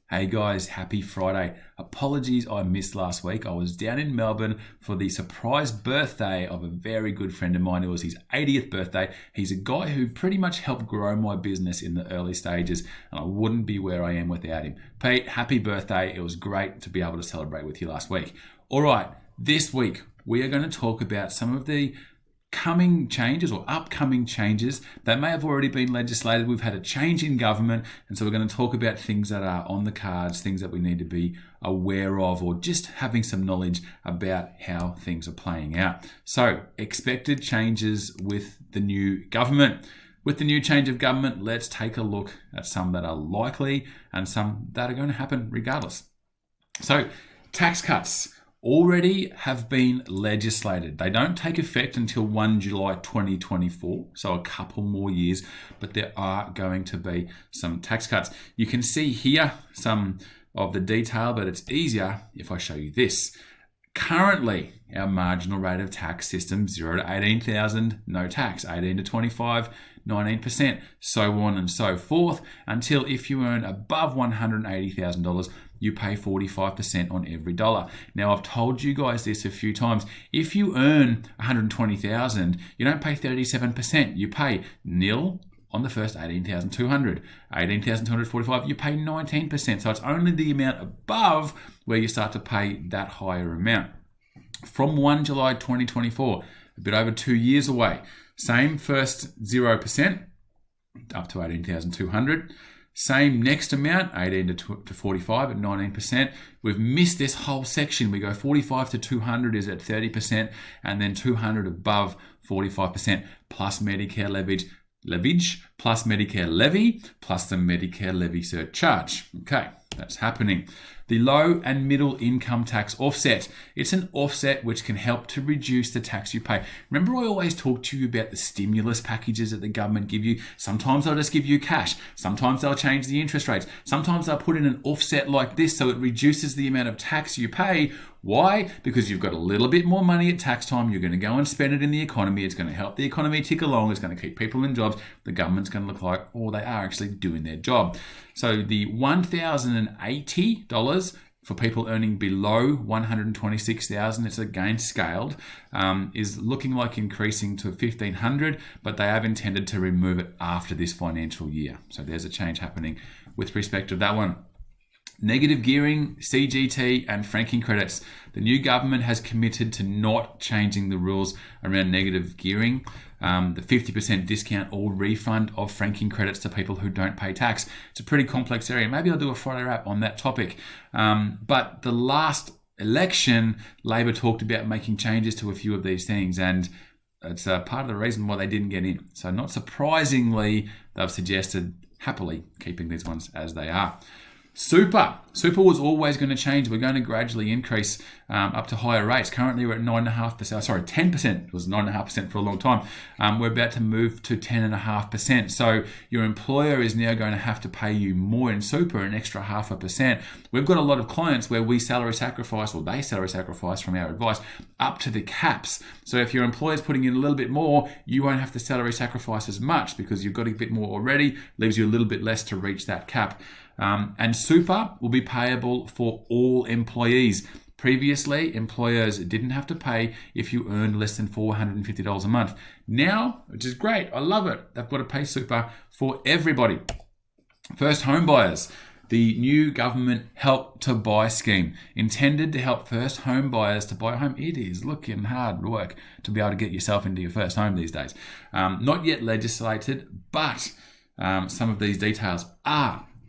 Hey guys, happy Friday. Apologies I missed last week. I was down in Melbourne for the surprise birthday of a very good friend of mine. It was his 80th birthday. He's a guy who pretty much helped grow my business in the early stages, and I wouldn't be where I am without him. Pete, happy birthday. It was great to be able to celebrate with you last week. All right, this week we are going to talk about some of the coming changes or upcoming changes that may have already been legislated. We've had a change in government, and so we're going to talk about things that are on the cards, things that we need to be aware of, or just having some knowledge about how things are playing out. So, expected changes with the new government. With the new change of government, let's take a look at some that are likely and some that are going to happen regardless. So, tax cuts already have been legislated. They don't take effect until 1 July 2024, so a couple more years, but there are going to be some tax cuts. You can see here some of the detail, but it's easier if I show you this. Currently, our marginal rate of tax system, 0 to 18,000, no tax, 18 to 25, 19%, so on and so forth, until if you earn above $180,000, you pay 45% on every dollar. Now, I've told you guys this a few times. If you earn $120,000, you don't pay 37%. You pay nil on the first 18,200. 18,245, you pay 19%. So it's only the amount above where you start to pay that higher amount. From 1 July 2024, a bit over 2 years away, same first 0% up to 18,200. Same next amount, 18 to 45 at 19%. We've missed this whole section. We go 45 to 200 is at 30%, and then 200 above 45%, plus Medicare leverage, plus Medicare levy, plus the Medicare levy surcharge. Okay, that's happening. The low and middle income tax offset. It's an offset which can help to reduce the tax you pay. Remember, I always talk to you about the stimulus packages that the government give you. Sometimes they'll just give you cash. Sometimes they'll change the interest rates. Sometimes they'll put in an offset like this so it reduces the amount of tax you pay. Why? Because you've got a little bit more money at tax time. You're going to go and spend it in the economy. It's going to help the economy tick along. It's going to keep people in jobs. The government's going to look like, oh, they are actually doing their job. So the $1,080 for people earning below $126,000, it's again scaled, is looking like increasing to $1,500, but they have intended to remove it after this financial year. So there's a change happening with respect to that one. Negative gearing, CGT, and franking credits. The new government has committed to not changing the rules around negative gearing, the 50% discount or refund of franking credits to people who don't pay tax. It's a pretty complex area. Maybe I'll do a Friday wrap on that topic. But the last election, Labor talked about making changes to a few of these things, and it's part of the reason why they didn't get in. So not surprisingly, they've suggested happily keeping these ones as they are. Super was always going to change. We're going to gradually increase up to higher rates. Currently, we're at 9.5%. Sorry, 10%. It was 9.5% for a long time. We're about to move to 10.5%. So your employer is now going to have to pay you more in super, an extra 0.5%. We've got a lot of clients where we salary sacrifice, or they salary sacrifice from our advice, up to the caps. So if your employer's putting in a little bit more, you won't have to salary sacrifice as much because you've got a bit more already. Leaves you a little bit less to reach that cap. And super will be payable for all employees. Previously, employers didn't have to pay if you earned less than $450 a month. Now, which is great, I love it, they've got to pay super for everybody. First home buyers. The new government Help to Buy scheme, intended to help first home buyers to buy a home. It is looking hard work to be able to get yourself into your first home these days. Not yet legislated, but some of these details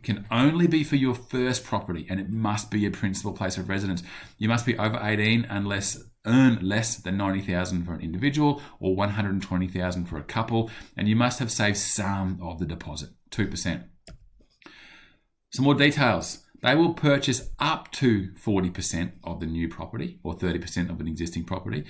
can only be for your first property, and it must be a principal place of residence. You must be over 18 and earn less than $90,000 for an individual or $120,000 for a couple, and you must have saved some of the deposit, 2%. Some more details. They will purchase up to 40% of the new property or 30% of an existing property.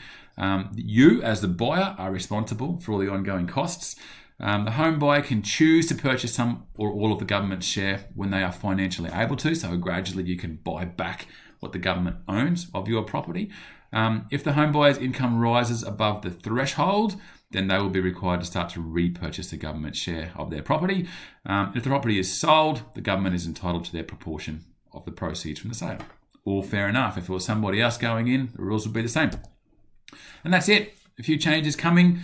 You, as the buyer, are responsible for all the ongoing costs. The home buyer can choose to purchase some or all of the government's share when they are financially able to, so gradually you can buy back what the government owns of your property. If the home buyer's income rises above the threshold, then they will be required to start to repurchase the government share of their property. If the property is sold, the government is entitled to their proportion of the proceeds from the sale. All fair enough. If it was somebody else going in, the rules would be the same. And that's it. A few changes coming.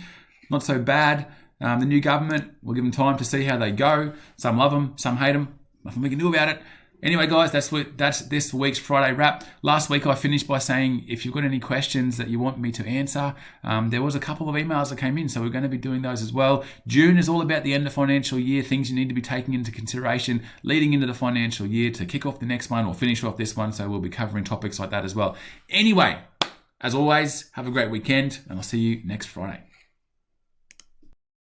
Not so bad. The new government, we'll give them time to see how they go. Some love them, some hate them. Nothing we can do about it. Anyway, guys, that's this week's Friday wrap. Last week, I finished by saying if you've got any questions that you want me to answer, there was a couple of emails that came in, so we're going to be doing those as well. June is all about the end of financial year, things you need to be taking into consideration leading into the financial year to kick off the next one or finish off this one, so we'll be covering topics like that as well. Anyway, as always, have a great weekend, and I'll see you next Friday.